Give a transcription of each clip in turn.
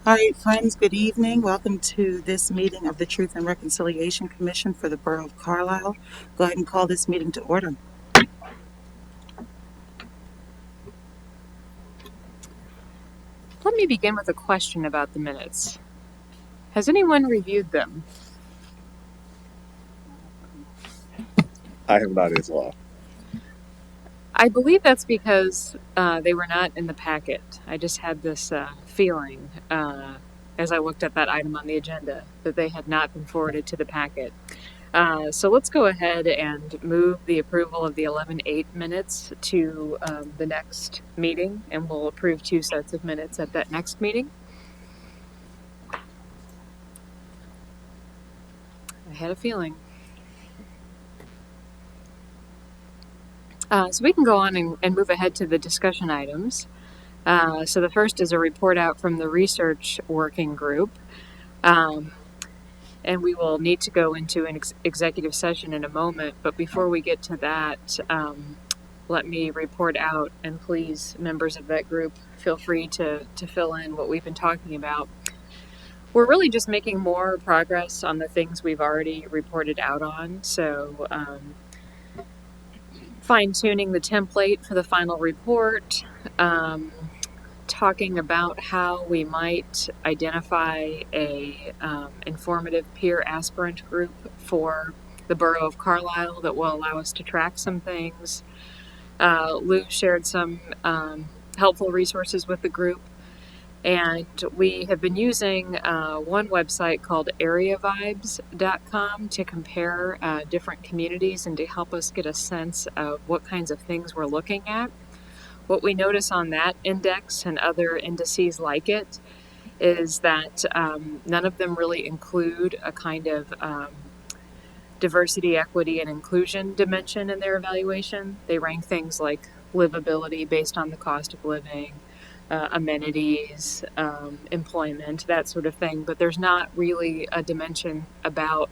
All right, friends, good evening. Welcome to this meeting of the Truth and Reconciliation Commission for the Borough of Carlisle. Go ahead and call this meeting to order. Let me begin with a question about the minutes. Has anyone reviewed them? I have not as well. I believe that's because they were not in the packet. I just had this feeling as I looked at that item on the agenda that they had not been forwarded to the packet. So let's go ahead and move the approval of the 11-8 minutes to the next meeting, and we'll approve 2 sets of minutes at that next meeting. I had a feeling. So we can go on and move ahead to the discussion items. So the first is a report out from the research working group. And we will need to go into an executive session in a moment. But before we get to that, let me report out, and please, members of that group, feel free to fill in what we've been talking about. We're really just making more progress on the things we've already reported out on. So fine-tuning the template for the final report, talking about how we might identify a informative peer aspirant group for the Borough of Carlisle that will allow us to track some things. Lou shared some helpful resources with the group, and we have been using one website called areavibes.com to compare different communities and to help us get a sense of what kinds of things we're looking at. What we notice on that index and other indices like it is that none of them really include a kind of diversity, equity, and inclusion dimension in their evaluation. They rank things like livability based on the cost of living, amenities, employment, that sort of thing. But there's not really a dimension about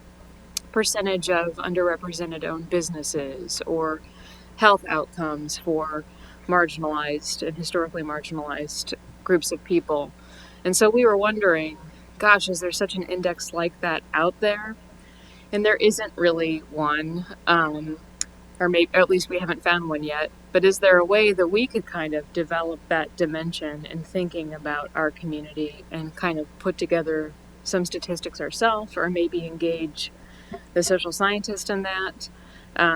percentage of underrepresented owned businesses or health outcomes for marginalized and historically marginalized groups of people. And so we were wondering, gosh, is there such an index like that out there? And there isn't really one, or maybe, or at least we haven't found one yet. But is there a way that we could kind of develop that dimension in thinking about our community and kind of put together some statistics ourselves, or maybe engage the social scientist in that?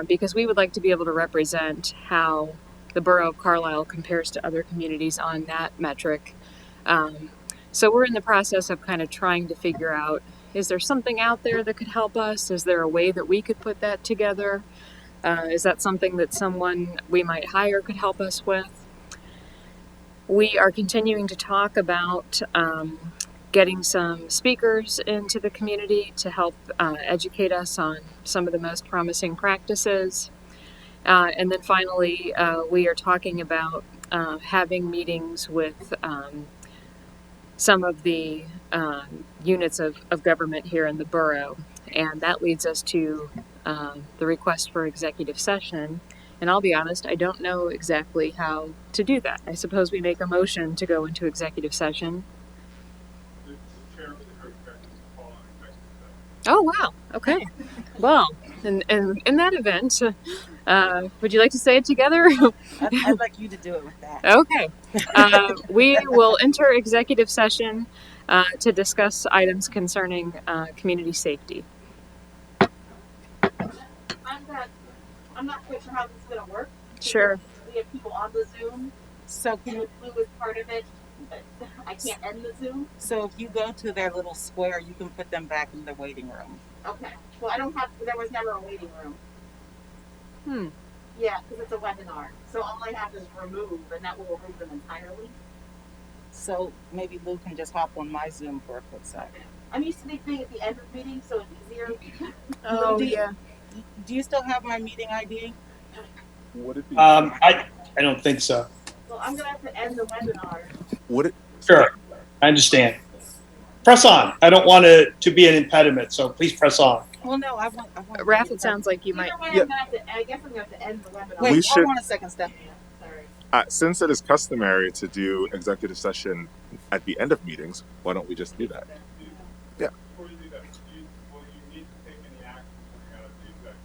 Because we would like to be able to represent how the Borough of Carlisle compares to other communities on that metric. So we're in the process of kind of trying to figure out, is there something out there that could help us? Is there a way that we could put that together? Is that something that someone we might hire could help us with? We are continuing to talk about getting some speakers into the community to help educate us on some of the most promising practices. And then finally, we are talking about having meetings with some of the units of government here in the borough. And that leads us to the request for executive session. And I'll be honest, I don't know exactly how to do that. I suppose we make a motion to go into executive session. Oh, wow. Okay. Well, in that event, would you like to say it together? I'd like you to do it with that. Okay. We will enter executive session to discuss items concerning community safety. I'm not quite sure how this is going to work. Sure. We have people on the Zoom. So can you, Lou is part of it, but I can't end the Zoom. so if you go to their little square, you can put them back in the waiting room. Okay. Well, I don't have. There was never a waiting room. Yeah, because it's a webinar. So all I have is remove, and that will remove them entirely. So maybe Lou can just hop on my Zoom for a quick sec. I'm used to being at the end of meetings, so it's easier. Oh, yeah. Do you still have my meeting ID? Would it be? I don't think so. Well, I'm gonna have to end the webinar. Would it? Sure, I understand. Press on. I don't want it to be an impediment, so please press on. Well, no, I want. Raph, it sounds like you might. Either way, I guess I'm gonna have to end the webinar. Wait, We hold should- on a second, Stephanie. Sorry. Since it is customary to do executive session at the end of meetings, why don't we just do that? Yeah. Before you do that, will you need to take any action coming out of the executive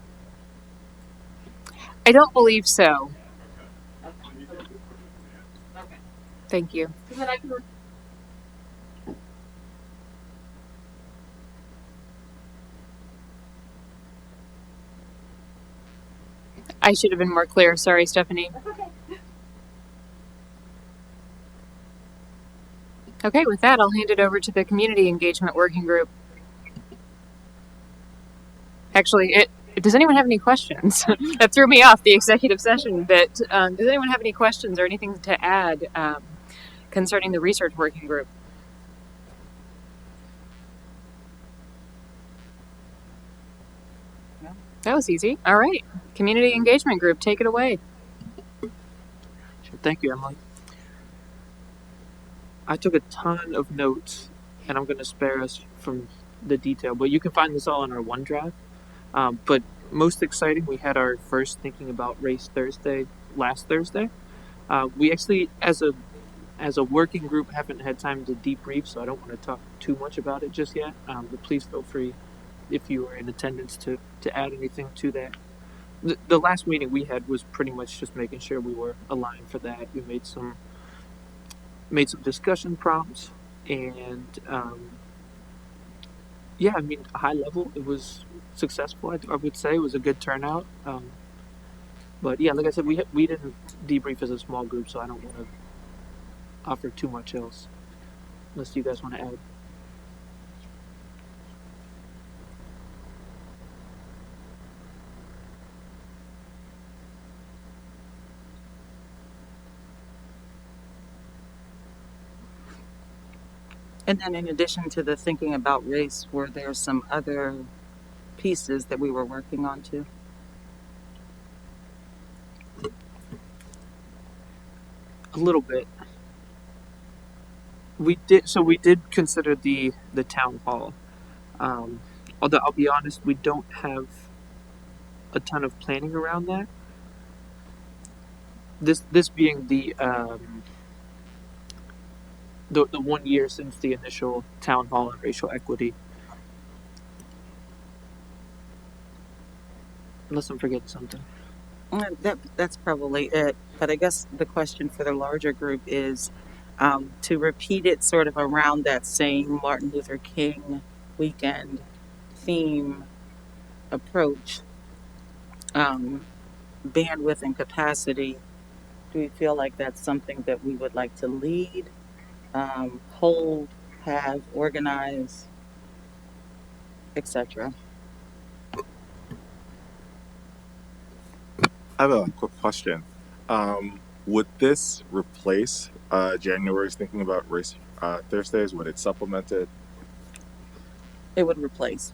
session? I don't believe so. Okay. Okay. Then you can just push it to the end. Okay. Thank you. So then I can. I should have been more clear. Sorry, Stephanie. That's okay. Okay, with that, I'll hand it over to the Community Engagement Working Group. Actually, does anyone have any questions? That threw me off the executive session bit. Does anyone have any questions or anything to add concerning the research working group? No. That was easy. All right. Community Engagement Group, take it away. Sure. Thank you, Emily. I took a ton of notes, and I'm going to spare us from the detail, but you can find this all on our OneDrive. But most exciting, we had our first Thinking About Race Thursday last Thursday. We actually, as a working group, haven't had time to debrief, so I don't want to talk too much about it just yet. But please feel free, if you were in attendance, to add anything to that. The last meeting we had was pretty much just making sure we were aligned for that. We made some discussion prompts, and yeah, I mean, high level, it was successful. I would say it was a good turnout. But yeah, like I said, we didn't debrief as a small group, so I don't want to offer too much else, unless you guys want to add. And then in addition to the thinking about race, were there some other pieces that we were working on too? A little bit. We did consider the town hall. Although I'll be honest, we don't have a ton of planning around that. This being the 1 year since the initial town hall on racial equity. Unless I'm forgetting something. That's probably it. But I guess the question for the larger group is to repeat it sort of around that same Martin Luther King weekend theme approach, bandwidth and capacity. Do we feel like that's something that we would like to lead, hold, have, organize, etc.? I have a quick question. Would this replace January's Thinking About Race Thursdays? Would it supplement it? It would replace.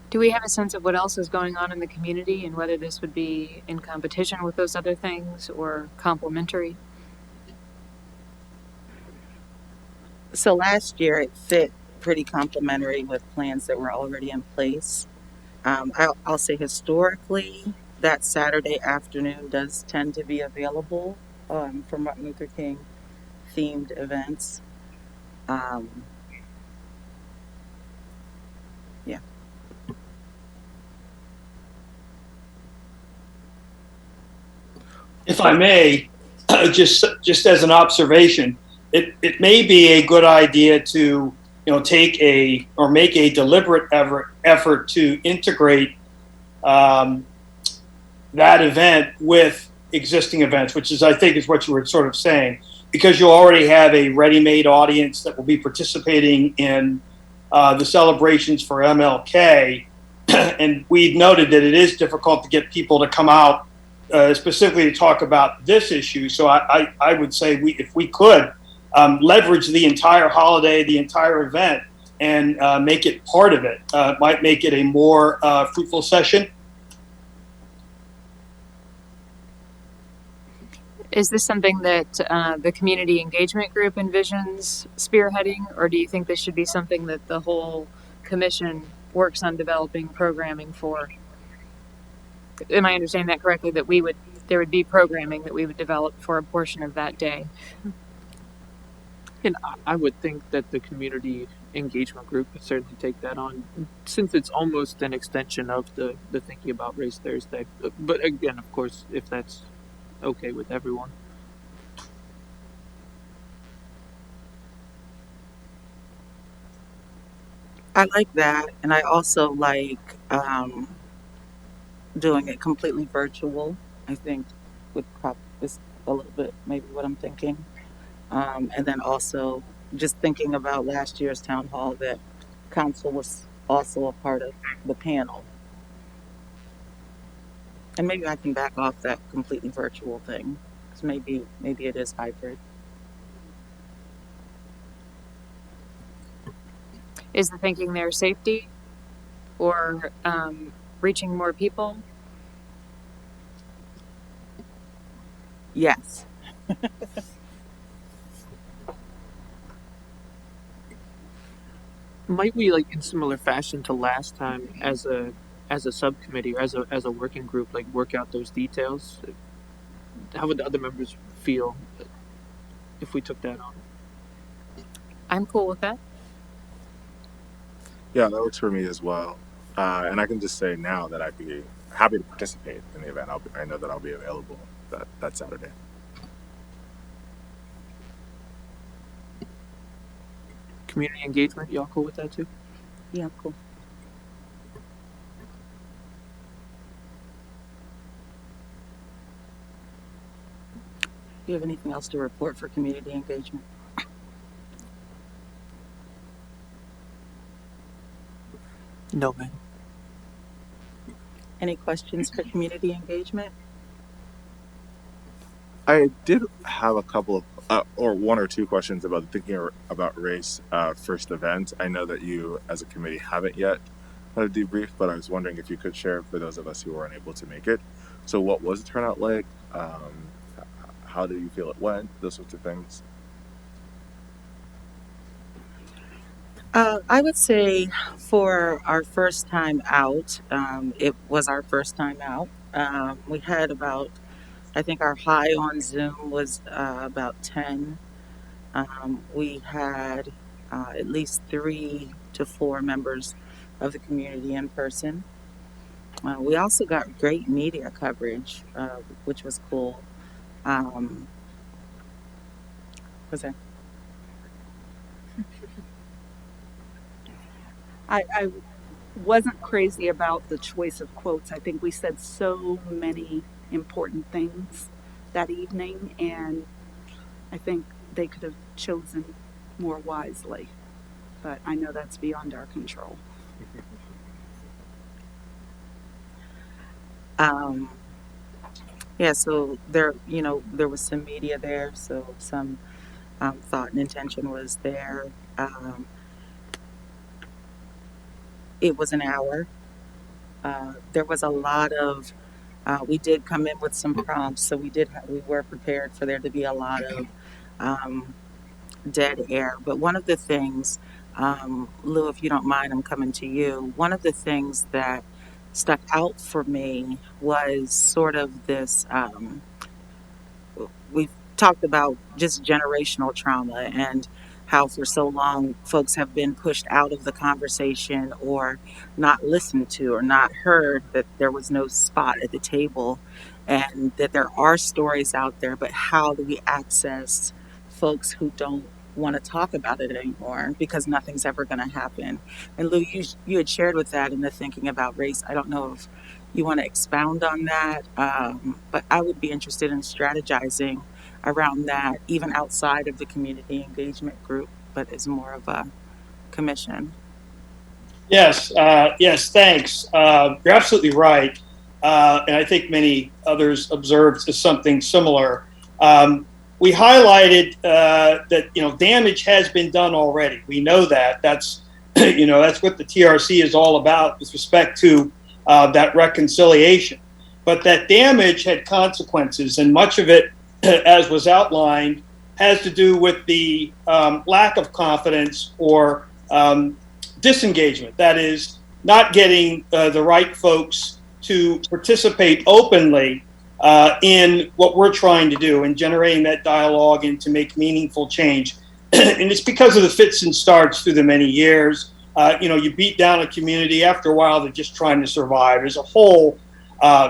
Do we have a sense of what else is going on in the community and whether this would be in competition with those other things or complementary? So last year it fit pretty complementary with plans that were already in place. I'll say historically that Saturday afternoon does tend to be available for Martin Luther King themed events. Yeah. If I may, just as an observation, it may be a good idea to make a deliberate effort to integrate that event with existing events, which is, I think, is what you were sort of saying, because you already have a ready-made audience that will be participating in the celebrations for MLK, and we've noted that it is difficult to get people to come out specifically to talk about this issue. So I would say if we could leverage the entire holiday, the entire event, and make it part of it, might make it a more fruitful session. Is this something that the community engagement group envisions spearheading, or do you think this should be something that the whole commission works on developing programming for. Am I understanding that correctly? That there would be programming that we would develop for a portion of that day. And I would think that the community engagement group could certainly take that on, since it's almost an extension of the thinking about Race Thursday. But again, of course, if that's okay with everyone. I like that, and I also like doing it completely virtual. I think would probably is a little bit maybe what I'm thinking. And then also just thinking about last year's town hall that council was also a part of the panel. And maybe I can back off that completely virtual thing because maybe it is hybrid. Is the thinking there safety or reaching more people? Yes. Might we, like in similar fashion to last time, as a subcommittee or as a working group, like work out those details? How would the other members feel if we took that on? I'm cool with that. Yeah, that works for me as well. And I can just say now that I'd be happy to participate in the event. I know that I'll be available that Saturday. Community engagement, y'all cool with that too? Yeah, cool. Do you have anything else to report for community engagement? No, man. Any questions for community engagement? I did have a couple of, or one or two questions about thinking about race first event. I know that you, as a committee, haven't yet had a debrief, but I was wondering if you could share for those of us who weren't able to make it. So, what was the turnout like? How do you feel it went? Those sorts of things. I would say for our first time out, it was our first time out. We had I think our high on Zoom was about 10. We had at least 3 to 4 members of the community in person. We also got great media coverage, which was cool. Was that? I wasn't crazy about the choice of quotes. I think we said so many important things that evening, and I think they could have chosen more wisely. But I know that's beyond our control. Yeah, so there was some media there, so some thought and intention was there. It was an hour. There was a lot of. We did come in with some prompts, so we were prepared for there to be a lot of dead air. But one of the things, Lou, if you don't mind, I'm coming to you. One of the things that stuck out for me was sort of this. We've talked about just generational trauma and how for so long folks have been pushed out of the conversation or not listened to or not heard, that there was no spot at the table, and that there are stories out there, but how do we access folks who don't want to talk about it anymore because nothing's ever going to happen? And Lou, you had shared with that in the thinking about race. I don't know if you want to expound on that, but I would be interested in strategizing around that, even outside of the community engagement group, but as more of a commission. Yes, yes, thanks. You're absolutely right. And I think many others observed something similar. We highlighted that damage has been done already. We know that. That's that's what the TRC is all about with respect to that reconciliation. But that damage had consequences, and much of it, as was outlined, has to do with the lack of confidence or disengagement. That is, not getting the right folks to participate openly in what we're trying to do and generating that dialogue and to make meaningful change. And it's because of the fits and starts through the many years. You beat down a community, after a while, they're just trying to survive. There's a whole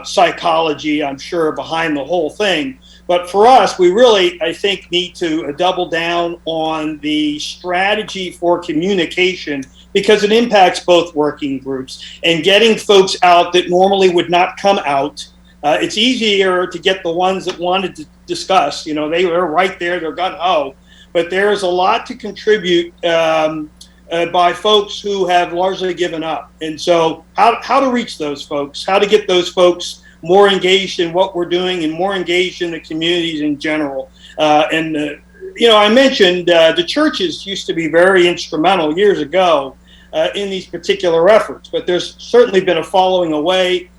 psychology, I'm sure, behind the whole thing. But for us, we really, I think, need to double down on the strategy for communication because it impacts both working groups and getting folks out that normally would not come out. It's easier to get the ones that wanted to discuss. They were right there, they're gung ho. But there's a lot to contribute by folks who have largely given up. And so, how to reach those folks, how to get those folks more engaged in what we're doing and more engaged in the communities in general. I mentioned the churches used to be very instrumental years ago in these particular efforts, but there's certainly been a falling away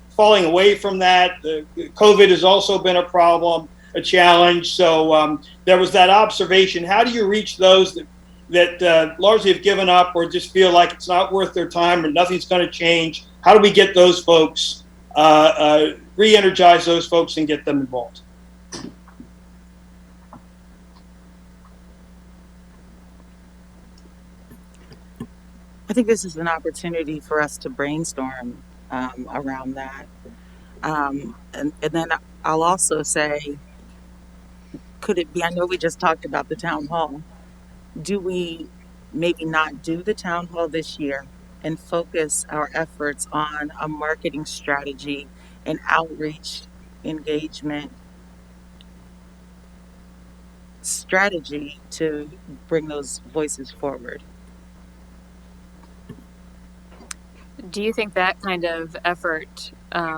from that. COVID has also been a problem, a challenge. So there was that observation. How do you reach those that largely have given up or just feel like it's not worth their time or nothing's going to change? How do we get those folks, re-energize those folks and get them involved? I think this is an opportunity for us to brainstorm around that. And then I'll also say, could it be, I know we just talked about the town hall. Do we maybe not do the town hall this year and focus our efforts on a marketing strategy and outreach engagement strategy to bring those voices forward? Do you think that kind of effort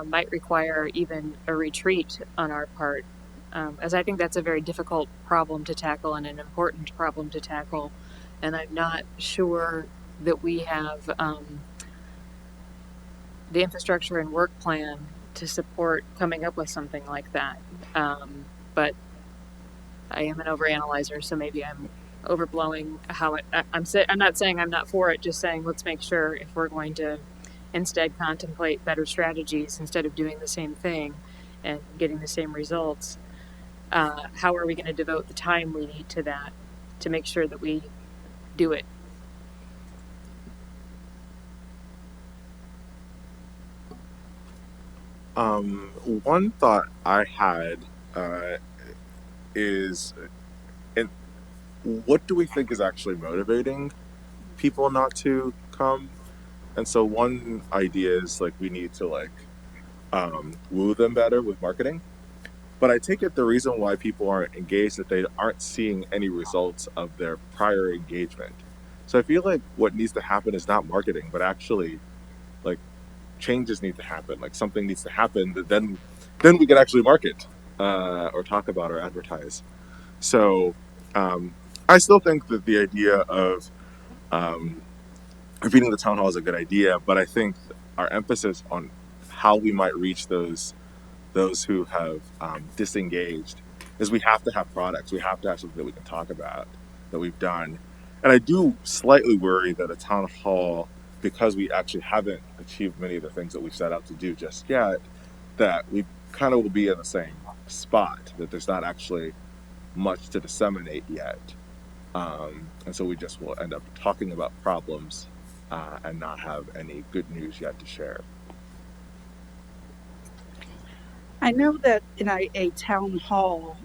might require even a retreat on our part? As I think that's a very difficult problem to tackle and an important problem to tackle. And I'm not sure that we have the infrastructure and work plan to support coming up with something like that. But I am an overanalyzer, so maybe I'm overblowing how it. I'm not saying I'm not for it. Just saying let's make sure if we're going to instead contemplate better strategies instead of doing the same thing and getting the same results. How are we going to devote the time we need to that to make sure that we do it? One thought I had is, what do we think is actually motivating people not to come? And so one idea is we need to woo them better with marketing. But I take it the reason why people aren't engaged that they aren't seeing any results of their prior engagement. So I feel like what needs to happen is not marketing, but actually changes need to happen. Something needs to happen that then we can actually market or talk about or advertise. So I still think that the idea of repeating the town hall is a good idea, but I think our emphasis on how we might reach those who have disengaged is we have to have products. We have to have something that we can talk about that we've done. And I do slightly worry that a town hall, because we actually haven't achieved many of the things that we've set out to do just yet, that we kind of will be in the same spot, that there's not actually much to disseminate yet. And so we just will end up talking about problems and not have any good news yet to share. I know that in a town hall,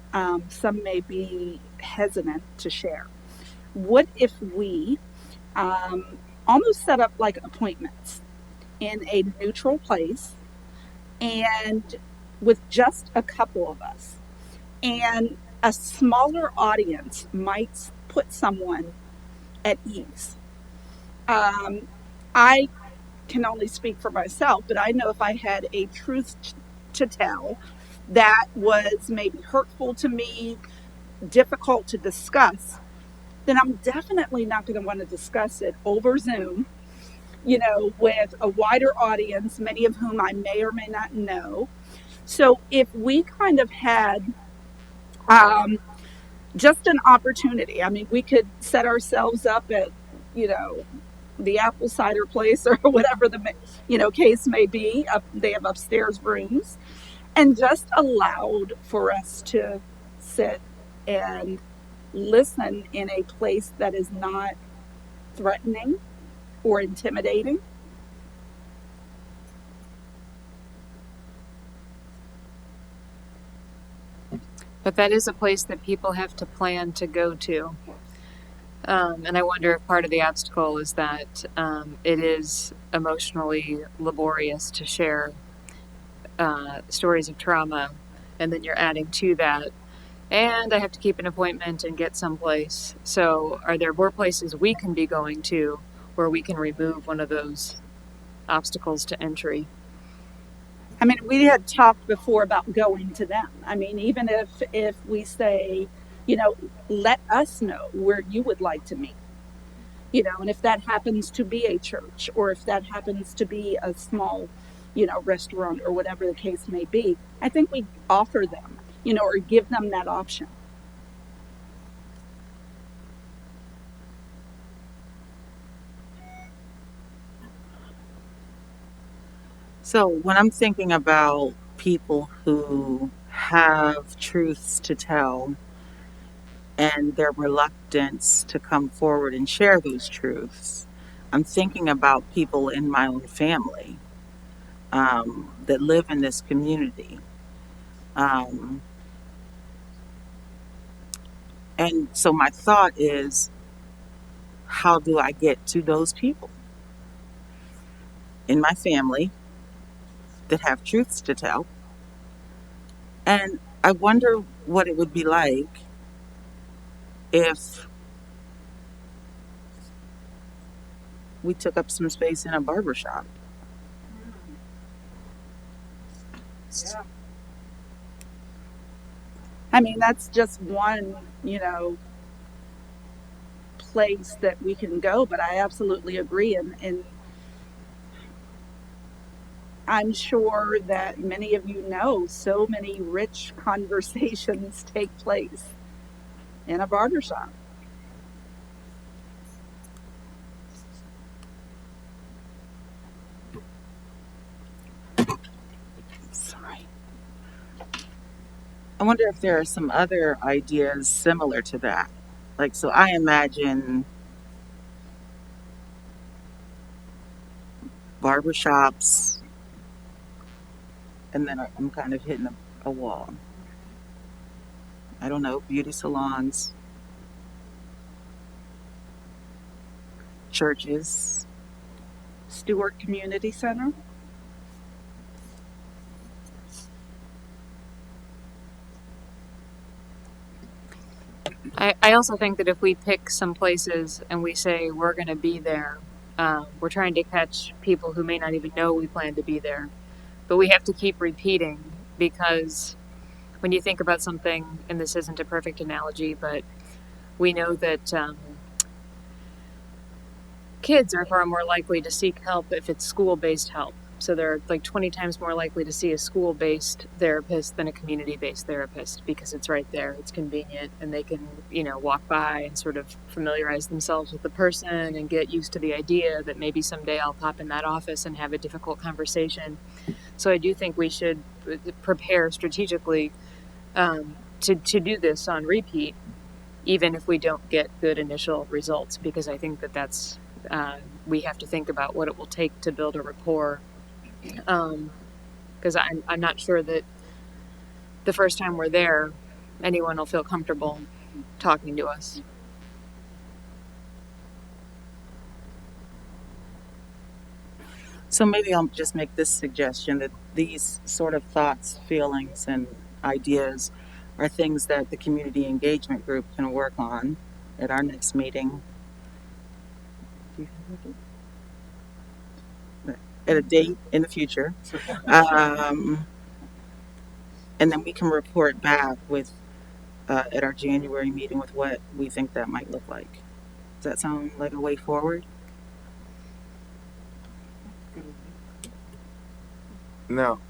some may be hesitant to share. What if we almost set up like appointments in a neutral place and with just a couple of us? And a smaller audience might put someone at ease. I can only speak for myself, but I know if I had a truth to tell that was maybe hurtful to me, difficult to discuss, then I'm definitely not going to want to discuss it over Zoom, with a wider audience, many of whom I may or may not know. So if we kind of had just an opportunity, I mean, we could set ourselves up at, the apple cider place or whatever the case may be. They have upstairs rooms, and just allowed for us to sit and listen in a place that is not threatening or intimidating. But that is a place that people have to plan to go to. And I wonder if part of the obstacle is that it is emotionally laborious to share stories of trauma, and then you're adding to that, and I have to keep an appointment and get someplace. So, are there more places we can be going to where we can remove one of those obstacles to entry? I mean, we had talked before about going to them. I mean, even if we say, let us know where you would like to meet, and if that happens to be a church, or if that happens to be a small, restaurant, or whatever the case may be, I think we offer them, or give them that option. So when I'm thinking about people who have truths to tell and their reluctance to come forward and share those truths, I'm thinking about people in my own family that live in this community. Um, and so my thought is, how do I get to those people in my family that have truths to tell? And I wonder what it would be like if we took up some space in a barbershop. Yeah. I mean, that's just one, place that we can go, but I absolutely agree. And I'm sure that many of you know so many rich conversations take place in a barbershop. Sorry. I wonder if there are some other ideas similar to that. Like, so I imagine barbershops, and then I'm kind of hitting a wall. I don't know, beauty salons, churches. Stewart Community Center. I also think that if we pick some places and we say we're going to be there, we're trying to catch people who may not even know we plan to be there. But we have to keep repeating, because when you think about something, and this isn't a perfect analogy, but we know that kids are far more likely to seek help if it's school-based help. So they're like 20 times more likely to see a school-based therapist than a community-based therapist, because it's right there, it's convenient, and they can, walk by and sort of familiarize themselves with the person and get used to the idea that maybe someday I'll pop in that office and have a difficult conversation. So I do think we should prepare strategically to do this on repeat, even if we don't get good initial results, because I think that's we have to think about what it will take to build a rapport. Because I'm not sure that the first time we're there, anyone will feel comfortable talking to us. So maybe I'll just make this suggestion that these sort of thoughts, feelings, and ideas are things that the community engagement group can work on at our next meeting. At a date in the future. And then we can report back with at our January meeting with what we think that might look like. Does that sound like a way forward? Now,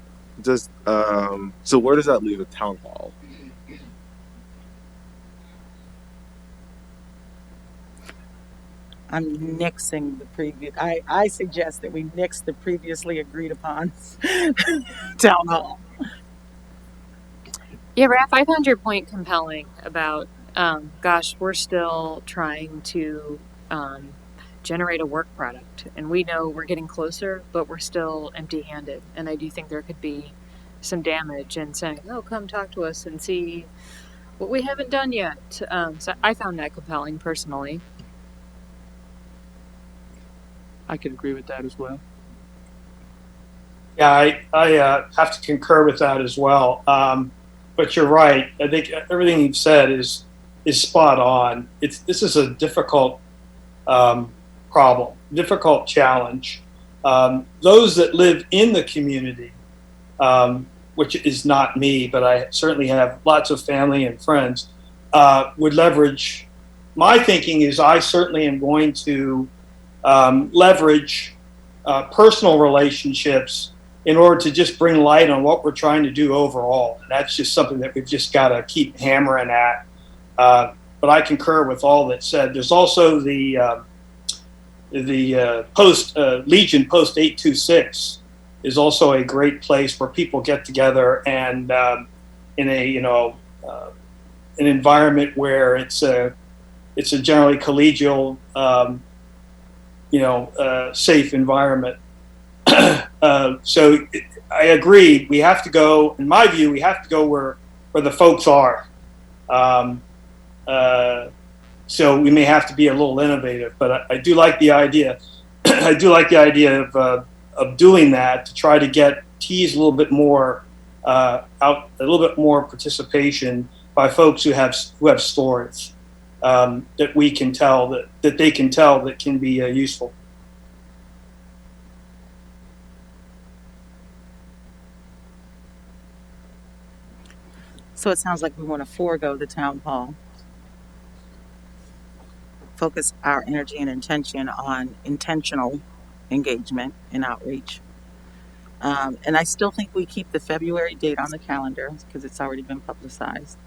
just so where does that leave a town hall? I'm nixing the previous. I suggest that we nix the previously agreed upon town hall. Yeah, Raph, I found your point compelling about, gosh, we're still trying to generate a work product, and we know we're getting closer, but we're still empty-handed. And I do think there could be some damage in saying, "Oh, come talk to us and see what we haven't done yet." So I found that compelling personally. I could agree with that as well. Yeah, I have to concur with that as well. But you're right. I think everything you've said is spot on. This is a difficult problem, difficult challenge. Those that live in the community, which is not me, but I certainly have lots of family and friends, would leverage. My thinking is I certainly am going to leverage personal relationships in order to just bring light on what we're trying to do overall. And that's just something that we've just got to keep hammering at. But I concur with all that's said. There's also the post Legion Post 826 is also a great place where people get together and in a an environment where it's a generally collegial safe environment. So I agree. We have to go. In my view, we have to go where the folks are. So we may have to be a little innovative, but I do like the idea. I do like the idea of doing that to try to tease a little bit more out, a little bit more participation by folks who have stories that we can tell that they can tell that can be useful. So it sounds like we want to forego the town hall, focus our energy and intention on intentional engagement and outreach. And I still think we keep the February date on the calendar because it's already been publicized.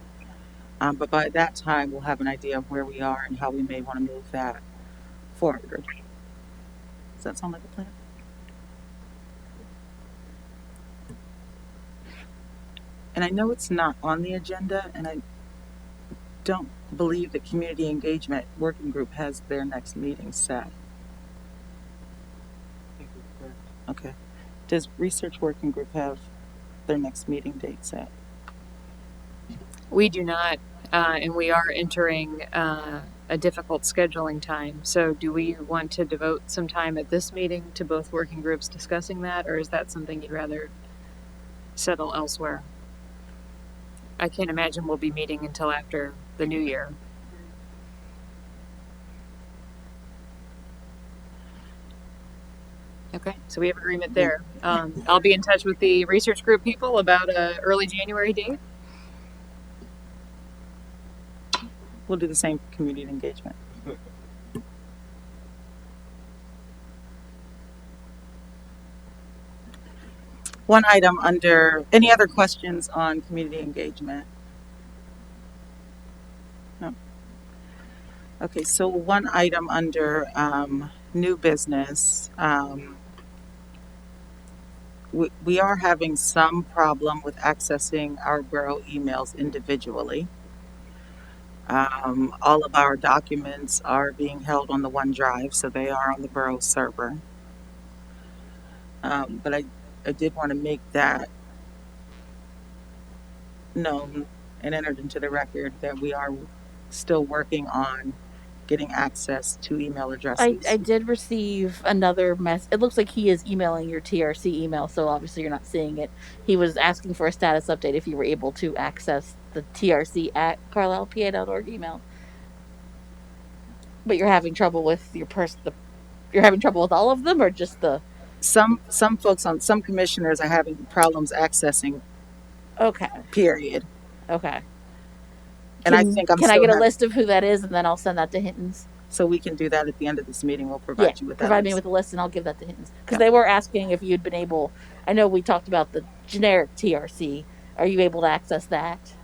But by that time, we'll have an idea of where we are and how we may want to move that forward. Does that sound like a plan? And I know it's not on the agenda, and I don't believe the Community Engagement Working Group has their next meeting set. Okay. Does Research Working Group have their next meeting date set? We do not, and we are entering a difficult scheduling time. So, do we want to devote some time at this meeting to both working groups discussing that, or is that something you'd rather settle elsewhere? I can't imagine we'll be meeting until after the new year. Okay, so we have agreement there. I'll be in touch with the research group people about a early January date. We'll do the same for community engagement. One item under any other questions on community engagement? No. Okay, so one item under new business. We are having some problem with accessing our borough emails individually. All of our documents are being held on the OneDrive, so they are on the borough server. But I did want to make that known and entered into the record that we are still working on getting access to email addresses. I did receive another mess. It looks like he is emailing your TRC email, so obviously you're not seeing it. He was asking for a status update if you were able to access the TRC at carlislepa.org email. But you're having trouble with you're having trouble with all of them, or just the some folks on some commissioners are having problems accessing. Okay. Period. Okay. And I think can I get a list of who that is, and then I'll send that to Hinton's? So we can do that at the end of this meeting. We'll provide you with that. Provide me with a list, and I'll give that to Hinton's. Because they were asking if you'd been able. I know we talked about the generic TRC. Are you able to access that?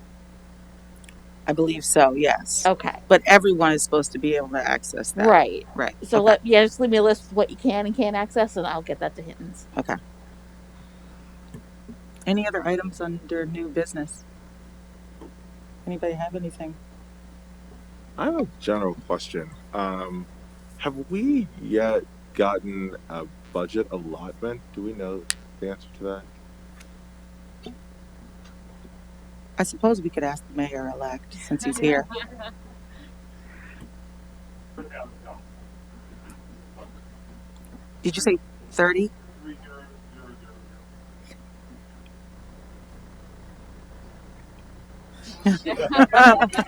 I believe so, yes. Okay. But everyone is supposed to be able to access that. Right. Right. So Okay. just leave me a list of what you can and can't access, and I'll get that to Hittens. Okay. Any other items under new business? Anybody have anything? I have a general question. Have we yet gotten a budget allotment? Do we know the answer to that? I suppose we could ask the mayor-elect since he's here. Did you say 30? 3000.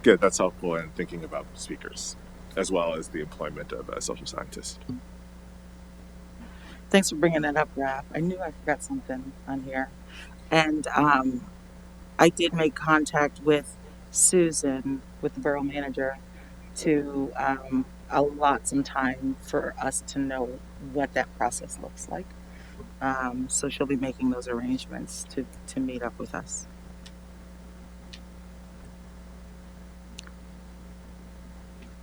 Good, that's helpful in thinking about speakers, as well as the employment of a social scientist. Thanks for bringing that up, Raph. I knew I forgot something on here. And I did make contact with Susan, with the borough manager, to allot some time for us to know what that process looks like. So she'll be making those arrangements to meet up with us.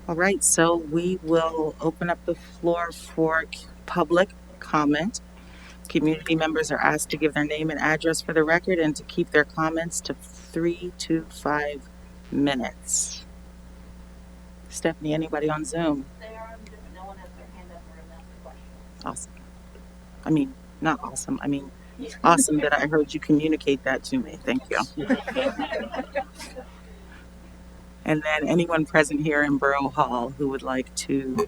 All right, so we will open up the floor for public comment. Community members are asked to give their name and address for the record and to keep their comments to 3 to 5 minutes. Stephanie, anybody on Zoom? They are on Zoom, but no one has their hand up or asked a question. Awesome. I mean, not awesome. I mean, awesome that I heard you communicate that to me. Thank you. And then anyone present here in Borough Hall who would like to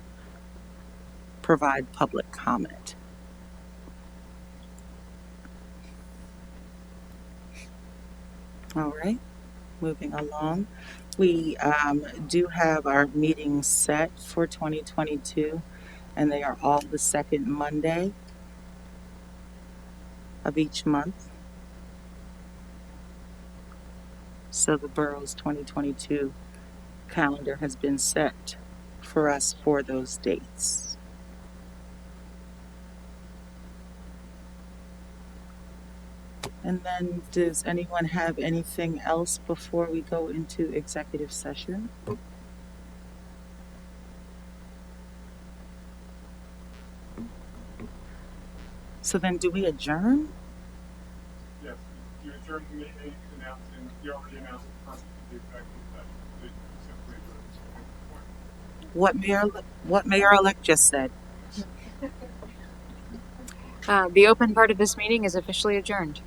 provide public comment. All right, moving along. We do have our meetings set for 2022, and they are all the second Monday of each month. So the borough's 2022 calendar has been set for us for those dates. And then does anyone have anything else before we go into executive session? So then do we adjourn? Yes, you adjourned the meeting, announcing, you already announced the purpose of the executive session. So you simply adjourn. What mayor-elect just said? The open part of this meeting is officially adjourned.